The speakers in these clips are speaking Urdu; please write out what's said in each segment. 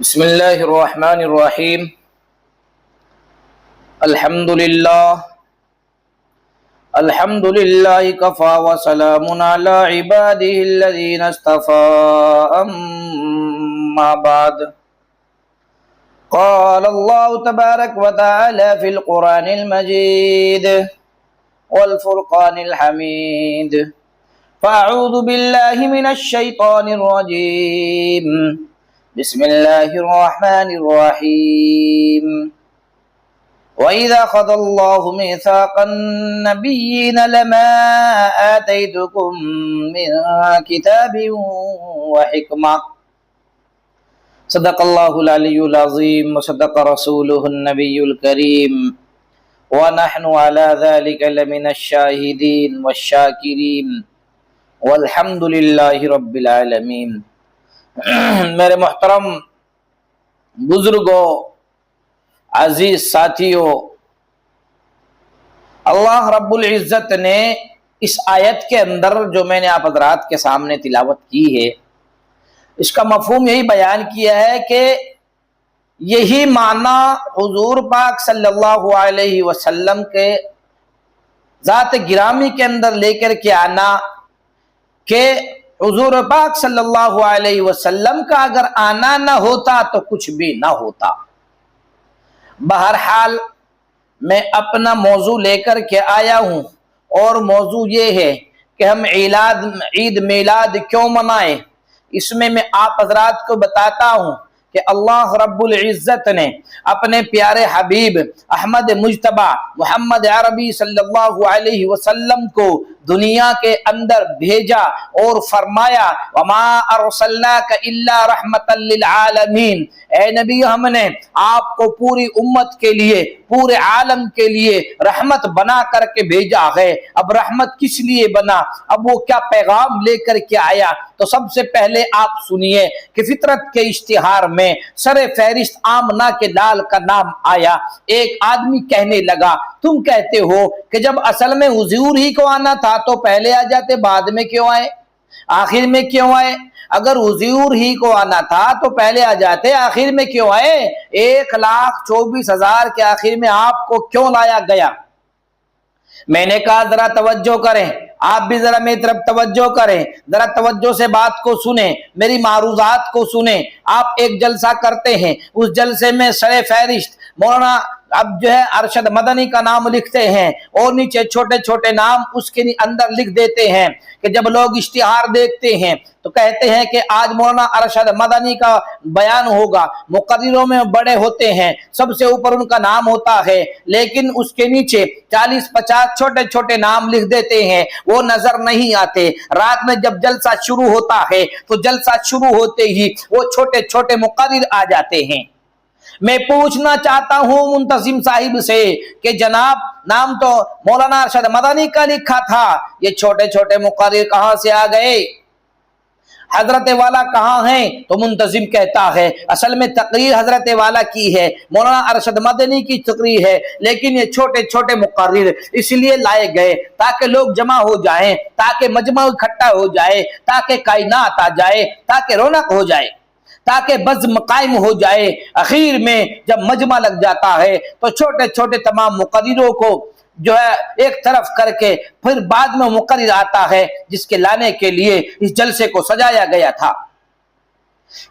بسم اللہ الرحمن الرحیم الحمد للہ کفا وسلام علی عبادہ الذین اصطفى اما بعد قال اللہ تبارک وتعالی فی القرآن المجید والفرقان الحمید فاعوذ باللہ من الشیطان الرجیم بسم اللہ الرحمن الرحیم وَإِذَا أَخَذَ اللَّهُ مِيثَاقَ النَّبِيِّينَ لَمَا آتَيْتُكُم مِّن كِتَابٍ وَحِكْمَةٍ صدق اللہ العلی العظیم وصدق رسولہ النبی الکریم ونحن على ذلك لمن الشاہدین والشاکرین والحمد للہ رب العالمین۔ میرے محترم بزرگوں، عزیز ساتھیوں، اللہ رب العزت نے اس آیت کے اندر جو میں نے آپ حضرات کے سامنے تلاوت کی ہے، اس کا مفہوم یہی بیان کیا ہے کہ یہی معنی حضور پاک صلی اللہ علیہ وسلم کے ذات گرامی کے اندر لے کر کے آنا کہ حضور پاک صلی اللہ علیہ وسلم کا اگر آنا نہ ہوتا تو کچھ بھی نہ ہوتا۔ بہرحال میں اپنا موضوع لے کر کے آیا ہوں، اور موضوع یہ ہے کہ ہم عید میلاد کیوں منائیں۔ اس میں آپ حضرات کو بتاتا ہوں کہ اللہ رب العزت نے اپنے پیارے حبیب احمد مجتبی محمد عربی صلی اللہ علیہ وسلم کو دنیا کے اندر بھیجا اور فرمایا وما ارسلناک الا رحمتا للعالمین، اے نبی ہم نے آپ کو پوری امت کے لیے، پورے عالم کے لیے رحمت بنا کر کے بھیجا ہے۔ اب رحمت کس لیے بنا، اب وہ کیا پیغام لے کر کے آیا، تو سب سے پہلے آپ سنیے کہ فطرت کے اشتہار میں سر فہرست آمنہ کے لال کا نام آیا۔ ایک آدمی کہنے لگا تم کہتے ہو کہ جب اصل میں حضور ہی کو آنا تھا تو پہلے آ جاتے، بعد میں کیوں آئے، آخر میں کیوں آئے؟ اگر حضور ہی کو آنا تھا تو پہلے آ جاتے، آخر میں کیوں آئے؟ 1,24,000 کے آخر میں آپ کو کیوں لایا گیا؟ میں نے کہا ذرا توجہ کریں، آپ بھی ذرا میری طرف توجہ کریں، ذرا توجہ سے بات کو سنیں، میری معروضات کو سنیں۔ آپ ایک جلسہ کرتے ہیں، اس جلسے میں سر فہرست مولانا اب جو ہے ارشد مدنی کا نام لکھتے ہیں، اور نیچے چھوٹے چھوٹے نام اس کے اندر لکھ دیتے ہیں کہ جب لوگ اشتہار دیکھتے ہیں تو کہتے ہیں کہ آج مولانا ارشد مدنی کا بیان ہوگا، مقرروں میں بڑے ہوتے ہیں، سب سے اوپر ان کا نام ہوتا ہے، لیکن اس کے نیچے 40-50 چھوٹے چھوٹے نام لکھ دیتے ہیں، وہ نظر نہیں آتے۔ رات میں جب جلسہ شروع ہوتا ہے تو جلسہ شروع ہوتے ہی وہ چھوٹے چھوٹے مقرر آ جاتے ہیں۔ میں پوچھنا چاہتا ہوں منتظم صاحب سے کہ جناب نام تو مولانا ارشد مدنی کا لکھا تھا، یہ چھوٹے چھوٹے مقرر کہاں سے آ گئے؟ حضرت والا کہاں ہیں؟ تو منتظم کہتا ہے اصل میں تقریر حضرت والا کی ہے، مولانا ارشد مدنی کی تقریر ہے، لیکن یہ چھوٹے چھوٹے مقرر اس لیے لائے گئے تاکہ لوگ جمع ہو جائیں، تاکہ مجمع اکٹھا ہو جائے، تاکہ کائنات آ جائے، تاکہ رونق ہو جائے، تاکہ بزم قائم ہو جائے۔ اخیر میں جب مجمع لگ جاتا ہے تو چھوٹے چھوٹے تمام مقرروں کو جو ہے ایک طرف کر کے پھر بعد میں مقرر آتا ہے جس کے لانے کے لیے اس جلسے کو سجایا گیا تھا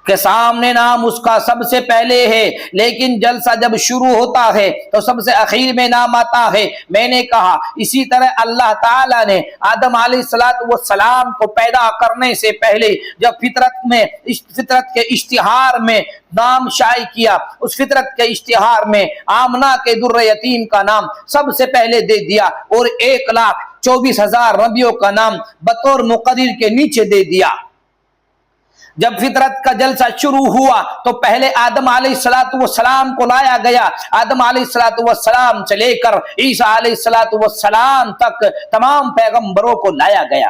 کہ سامنے نام اس کا سب سے پہلے ہے، لیکن جلسہ جب شروع ہوتا ہے تو سب سے اخیر میں نام آتا ہے۔ میں نے کہا اسی طرح اللہ تعالیٰ نے آدم علیہ السلام کو پیدا کرنے سے پہلے جب فطرت کے اشتہار میں نام شائع کیا، اس فطرت کے اشتہار میں آمنہ کے در یتیم کا نام سب سے پہلے دے دیا، اور 1,24,000 نبیوں کا نام بطور مقرر کے نیچے دے دیا۔ جب فطرت کا جلسہ شروع ہوا تو پہلے آدم علیہ السلام کو لایا گیا، آدم علیہ السلام سے لے کر عیسیٰ علیہ السلام تک تمام پیغمبروں کو لایا گیا۔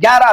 11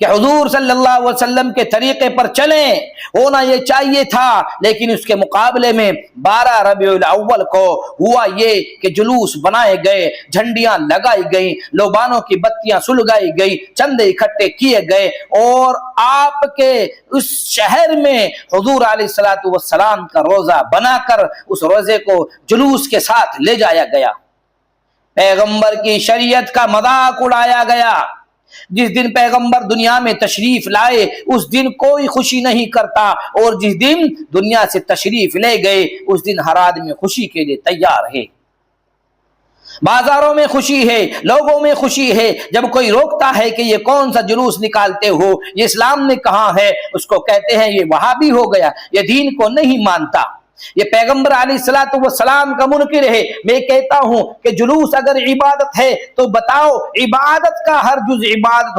کہ حضور صلی اللہ علیہ وسلم کے طریقے پر چلیں، ہونا یہ چاہیے تھا، لیکن اس کے مقابلے میں 12 ربیع الاول کو ہوا یہ کہ جلوس بنائے گئے، جھنڈیاں لگائی گئیں، لوبانوں کی بتیاں سلگائی گئی، چندے اکٹھے کیے گئے، اور آپ کے اس شہر میں حضور علیہ الصلوۃ والسلام کا روزہ بنا کر اس روزے کو جلوس کے ساتھ لے جایا گیا، پیغمبر کی شریعت کا مذاق اڑایا گیا۔ جس دن پیغمبر دنیا میں تشریف لائے اس دن کوئی خوشی نہیں کرتا، اور جس دن دنیا سے تشریف لے گئے اس دن ہر آدمی خوشی کے لیے تیار ہے، بازاروں میں خوشی ہے، لوگوں میں خوشی ہے۔ جب کوئی روکتا ہے کہ یہ کون سا جلوس نکالتے ہو، یہ اسلام نے کہا ہے، اس کو کہتے ہیں یہ وہابی ہو گیا، یہ دین کو نہیں مانتا، یہ پیغمبر علیہ الصلوۃ والسلام کا منکر ہے۔ میں کہتا ہوں کہ جلوس اگر عبادت ہے تو بتاؤ عبادت کا ہر جز عبادت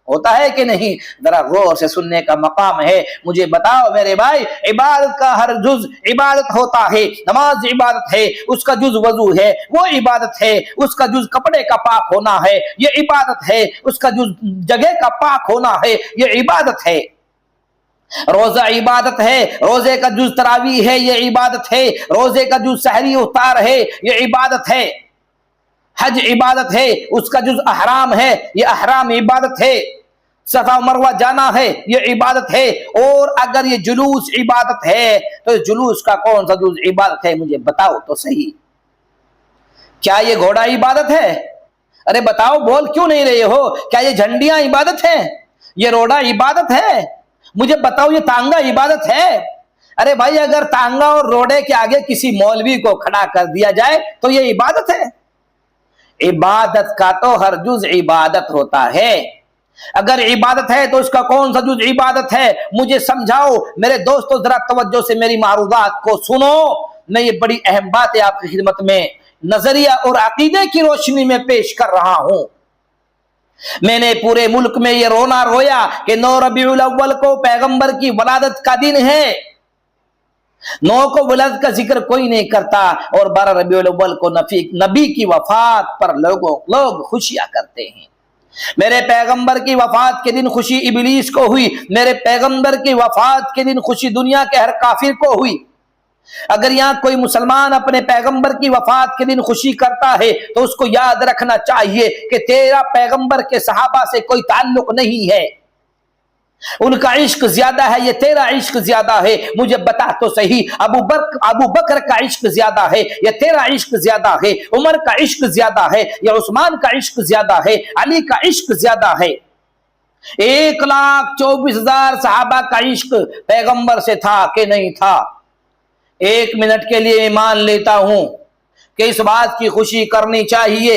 ہوتا ہے کہ نہیں؟ ذرا غور سے سننے کا مقام ہے، مجھے بتاؤ میرے بھائی، عبادت کا ہر جز عبادت ہوتا ہے، نماز عبادت ہے، اس کا جز وضو ہے وہ عبادت ہے، اس کا جز کپڑے کا پاک ہونا ہے یہ عبادت ہے، اس کا جز جگہ کا پاک ہونا ہے یہ عبادت ہے، روزہ عبادت ہے، روزے کا جز تراویح ہے یہ عبادت ہے، روزے کا جز سحری افطار ہے یہ عبادت ہے، حج عبادت ہے، اس کا جز احرام ہے یہ احرام عبادت ہے، صفا و مروہ جانا ہے یہ عبادت ہے۔ اور اگر یہ جلوس عبادت ہے تو جلوس کا کون سا جز عبادت ہے مجھے بتاؤ تو صحیح۔ کیا یہ گھوڑا عبادت ہے؟ ارے بتاؤ، بول کیوں نہیں رہے ہو؟ کیا یہ جھنڈیاں عبادت ہیں؟ یہ روڑا عبادت ہے؟ مجھے بتاؤ یہ تانگا عبادت ہے؟ ارے بھائی اگر تانگا اور روڑے کے آگے کسی مولوی کو کھڑا کر دیا جائے تو یہ عبادت ہے؟ عبادت کا تو ہر جز عبادت ہوتا ہے، اگر عبادت ہے تو اس کا کون سا جز عبادت ہے مجھے سمجھاؤ۔ میرے دوستو ذرا توجہ سے میری معروضات کو سنو، میں یہ بڑی اہم بات ہے آپ کی خدمت میں نظریہ اور عقیدے کی روشنی میں پیش کر رہا ہوں۔ میں نے پورے ملک میں یہ رونا رویا کہ 9 ربیع الاول کو پیغمبر کی ولادت کا دن ہے، 9 کو ولادت کا ذکر کوئی نہیں کرتا، اور 12 ربیع الاول کو نبی کی وفات پر لوگ خوشیاں کرتے ہیں۔ میرے پیغمبر کی وفات کے دن خوشی ابلیس کو ہوئی، میرے پیغمبر کی وفات کے دن خوشی دنیا کے ہر کافر کو ہوئی۔ اگر یہاں کوئی مسلمان اپنے پیغمبر کی وفات کے دن خوشی کرتا ہے تو اس کو یاد رکھنا چاہیے کہ تیرا پیغمبر کے صحابہ سے کوئی تعلق نہیں ہے، ان کا عشق زیادہ ہے، یہ تیرا عشق زیادہ ہے۔ مجھے بتا تو صحیح، ابو بکر کا عشق زیادہ ہے یا تیرا عشق زیادہ ہے؟ عمر کا عشق زیادہ ہے یا عثمان کا عشق زیادہ ہے؟ علی کا عشق زیادہ ہے؟ 1,24,000 صحابہ کا عشق پیغمبر سے تھا کہ نہیں تھا؟ 1 منٹ کے لیے مان لیتا ہوں کہ اس بات کی خوشی کرنی چاہیے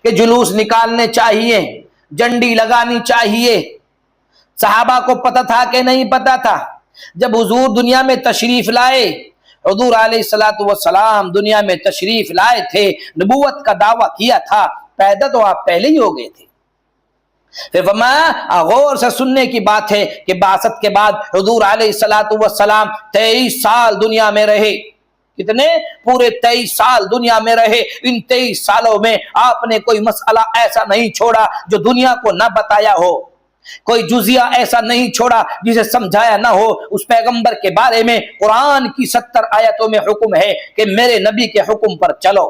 کہ جلوس نکالنے چاہیے، جھنڈی لگانی چاہیے۔ صحابہ کو پتہ تھا کہ نہیں پتہ تھا؟ جب حضور دنیا میں تشریف لائے، حضور علیہ الصلوۃ والسلام دنیا میں تشریف لائے تھے، نبوت کا دعویٰ کیا تھا، پیدا تو آپ پہلے ہی ہو گئے تھے۔ پھر فرمایا غور سے سننے کی بات ہے کہ بعثت کے بعد حضور علیہ الصلوۃ والسلام 23 سال دنیا میں رہے۔ کتنے؟ پورے 23 سال دنیا میں رہے۔ ان 23 سالوں میں آپ نے کوئی مسئلہ ایسا نہیں چھوڑا جو دنیا کو نہ بتایا ہو، کوئی جزیہ ایسا نہیں چھوڑا جسے سمجھایا نہ ہو۔ اس پیغمبر کے بارے میں قرآن کی 70 آیتوں میں حکم ہے کہ میرے نبی کے حکم پر چلو۔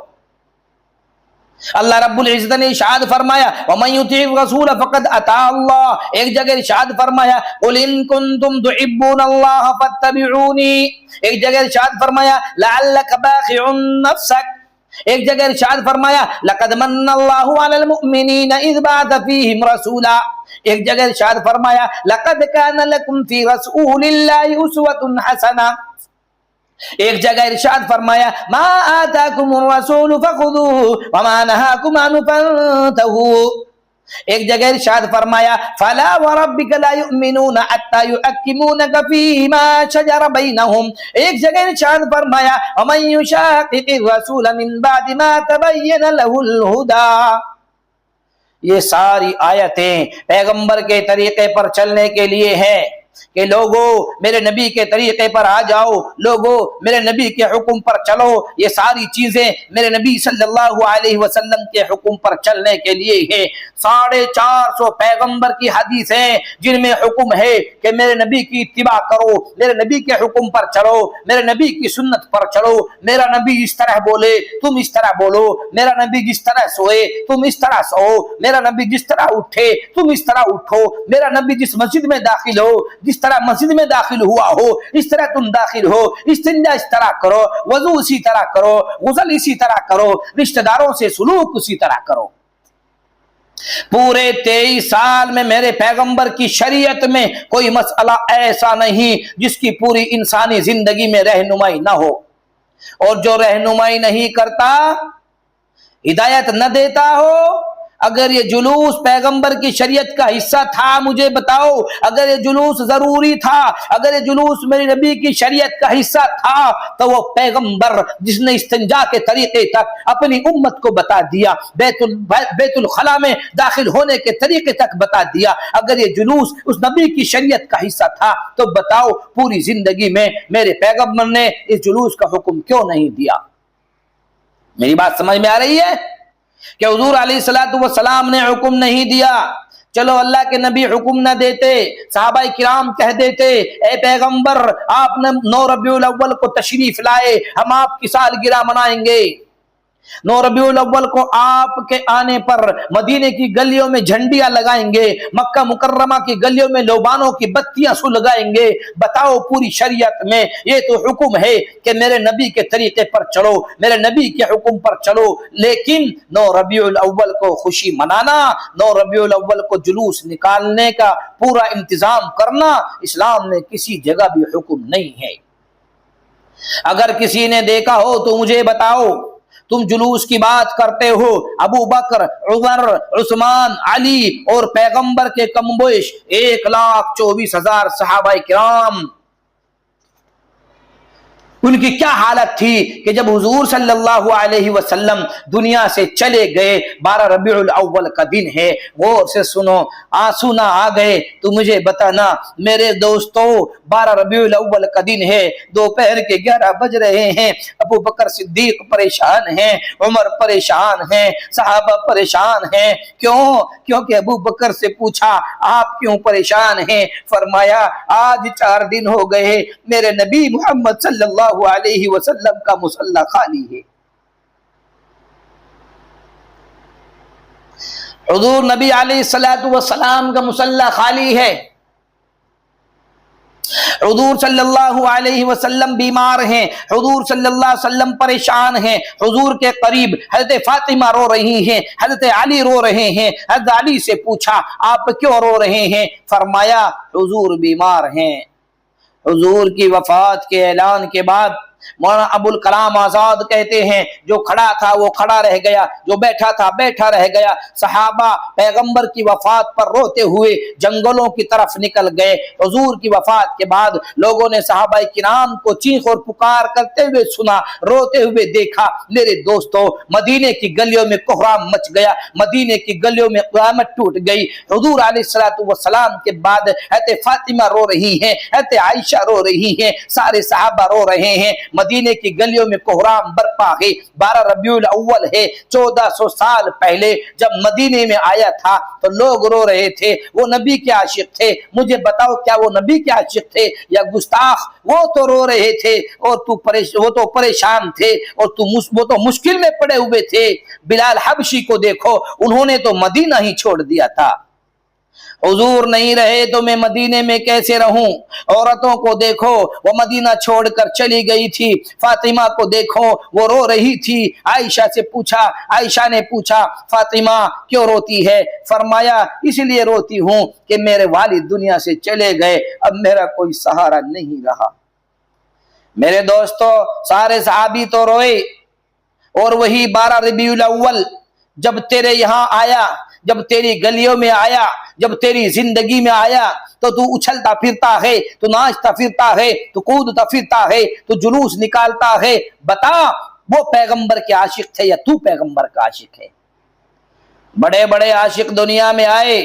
اللہ رب العزت نے ارشاد فرمایا وَمَن يُطِعِ الرَّسُولَ فَقَدْ أَطَاعَ اللَّهَ، ایک جگہ ارشاد فرمایا قُلْ إِن كُنتُمْ تُحِبُّونَ اللَّهَ فَاتَّبِعُونِي، ایک جگہ ارشاد فرمایا لَعَلَّكَ بَاخِعٌ نَفْسَكَ، ایک جگہ ارشاد فرمایا لَقَدْ مَنَّ اللَّهُ عَلَى الْمُؤْمِنِينَ إِذْ بَعَثَ فِيهِمْ رَسُولًا، ایک جگہ ارشاد فرمایا لَقَدْ كَانَ لَكُمْ فِي رَسُولِ اللَّهِ أُسْوَةٌ حَسَنَةٌ، ایک جگہ ارشاد فرمایا ما آتاکم الرسول فخذوه وما نهاکم عنه فانتهوا، ایک جگہ ارشاد فرمایا فلا وربک لا یؤمنون حتی یحکمونک فیما شجر بینہم، ایک جگہ ارشاد فرمایا ومن یشاقق الرسول من بعد ما تبین له الہدی۔ یہ ساری آیتیں پیغمبر کے طریقے پر چلنے کے لیے ہیں۔ کہ لوگوں میرے نبی کے طریقے پر آ جاؤ، لوگوں میرے نبی کے حکم پر چلو۔ یہ ساری چیزیں میرے نبی صلی اللہ علیہ وسلم کے حکم پر چلنے کے لیے ہیں۔ 450 پیغمبر کی حدیثیں جن میں حکم ہے کہ میرے نبی کی اتباع کرو، میرے نبی کے حکم پر چلو، میرے نبی کی سنت پر چلو، میرا نبی اس طرح بولے تم اس طرح بولو، میرا نبی جس طرح سوئے تم اس طرح سو، میرا نبی جس طرح اٹھے تم اس طرح اٹھو، میرا نبی جس مسجد میں داخل ہو، جس طرح مسجد میں داخل ہوا ہو اس طرح تم داخل ہو، استنجا اس طرح کرو، وضو اسی طرح کرو، غسل اسی طرح کرو، رشتہ داروں سے سلوک اسی طرح کرو۔ پورے 23 سال میں میرے پیغمبر کی شریعت میں کوئی مسئلہ ایسا نہیں جس کی پوری انسانی زندگی میں رہنمائی نہ ہو، اور جو رہنمائی نہیں کرتا، ہدایت نہ دیتا ہو، اگر یہ جلوس پیغمبر کی شریعت کا حصہ تھا مجھے بتاؤ، اگر یہ جلوس ضروری تھا، اگر یہ جلوس میری نبی کی شریعت کا حصہ تھا تو وہ پیغمبر جس نے استنجا کے طریقے تک اپنی امت کو بتا دیا، بیت الخلا میں داخل ہونے کے طریقے تک بتا دیا، اگر یہ جلوس اس نبی کی شریعت کا حصہ تھا تو بتاؤ پوری زندگی میں میرے پیغمبر نے اس جلوس کا حکم کیوں نہیں دیا؟ میری بات سمجھ میں آ رہی ہے کہ حضور علیہ الصلوۃ والسلام نے حکم نہیں دیا؟ چلو اللہ کے نبی حکم نہ دیتے، صحابہ کرام کہہ دیتے اے پیغمبر آپ نے 9 ربیع الاول کو تشریف لائے، ہم آپ کی سالگرہ منائیں گے۔ 9 ربیع الاول کو آپ کے آنے پر مدینے کی گلیوں میں جھنڈیاں لگائیں گے، مکہ مکرمہ کی گلیوں میں لوبانوں کی بتیاں سلگائیں گے۔ بتاؤ پوری شریعت میں یہ تو حکم ہے کہ میرے نبی کے طریقے پر چلو، میرے نبی کے حکم پر چلو، لیکن 9 ربیع الاول کو خوشی منانا، 9 ربیع الاول کو جلوس نکالنے کا پورا انتظام کرنا اسلام میں کسی جگہ بھی حکم نہیں ہے۔ اگر کسی نے دیکھا ہو تو مجھے بتاؤ، تم جلوس کی بات کرتے ہو، ابو بکر، عمر، عثمان، علی اور پیغمبر کے کم بیش 1,24,000 صحابہ کرام، ان کی کیا حالت تھی کہ جب حضور صلی اللہ علیہ وسلم دنیا سے چلے گئے، 12 ربیع الاول کا دن ہے، غور سے سنو، آنسو نہ آ گئے تو مجھے بتانا میرے دوستو، 12 ربیع الاول کا دن ہے، دوپہر کے 11 بج رہے ہیں، ابو بکر صدیق پریشان ہیں، عمر پریشان ہیں، صحابہ پریشان ہیں، کیونکہ ابو بکر سے پوچھا آپ کیوں پریشان ہیں؟ فرمایا آج 4 دن ہو گئے میرے نبی محمد صلی اللہ علیہ وسلم کا مصلی خالی ہے۔ حضور نبی علیہ الصلوۃ والسلام کا مصلی خالی ہے، حضور صلی اللہ علیہ وسلم بیمار ہیں، حضور صلی اللہ علیہ وسلم پریشان ہیں، حضور کے قریب حضرت فاطمہ رو رہی ہیں، حضرت علی رو رہے ہیں، حضرت علی سے پوچھا آپ کیوں رو رہے ہیں؟ فرمایا حضور بیمار ہیں۔ حضور کی وفات کے اعلان کے بعد مولانا ابو الکلام آزاد کہتے ہیں جو کھڑا تھا وہ کھڑا رہ گیا، جو بیٹھا تھا بیٹھا رہ گیا، صحابہ پیغمبر کی وفات پر روتے ہوئے جنگلوں کی طرف نکل گئے۔ حضور کی وفات کے بعد لوگوں نے صحابہ کرام کو چیخ اور پکار کرتے ہوئے سنا، روتے ہوئے دیکھا۔ میرے دوستو مدینے کی گلیوں میں کوہرام مچ گیا، مدینے کی گلیوں میں قیامت ٹوٹ گئی۔ حضور علیہ الصلوۃ والسلام کے بعد حضرت فاطمہ رو رہی ہیں، حضرت عائشہ رو رہی ہیں، سارے صحابہ رو رہے ہیں، مدینے کی گلیوں میں کوہرام برپا ہے۔ 12 ربیع الاول ہے، 1400 سال پہلے جب مدینے میں آیا تھا تو لوگ رو رہے تھے، وہ نبی کے عاشق تھے۔ مجھے بتاؤ کیا وہ نبی کے عاشق تھے یا گستاخ؟ وہ تو رو رہے تھے اور وہ تو پریشان تھے اور وہ تو مشکل میں پڑے ہوئے تھے۔ بلال حبشی کو دیکھو، انہوں نے تو مدینہ ہی چھوڑ دیا تھا۔ حضور نہیں رہے تو میں مدینے میں کیسے رہوں؟ عورتوں کو دیکھو وہ مدینہ چھوڑ کر چلی گئی تھی، فاطمہ کو دیکھو وہ رو رہی تھی۔ عائشہ نے پوچھا فاطمہ کیوں روتی ہے؟ فرمایا اس لیے روتی ہوں کہ میرے والد دنیا سے چلے گئے، اب میرا کوئی سہارا نہیں رہا۔ میرے دوستو سارے صحابی تو روئے، اور وہی 12 ربیع الاول جب تیرے یہاں آیا، جب تیری گلیوں میں آیا، جب تیری زندگی میں آیا تو تو اچھلتا پھرتا ہے، تو ناچتا پھرتا ہے، تو کودتا پھرتا ہے، تو جلوس نکالتا ہے۔ بتا وہ پیغمبر کے عاشق تھے یا تو پیغمبر کا عاشق ہے؟ بڑے بڑے عاشق دنیا میں آئے،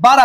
12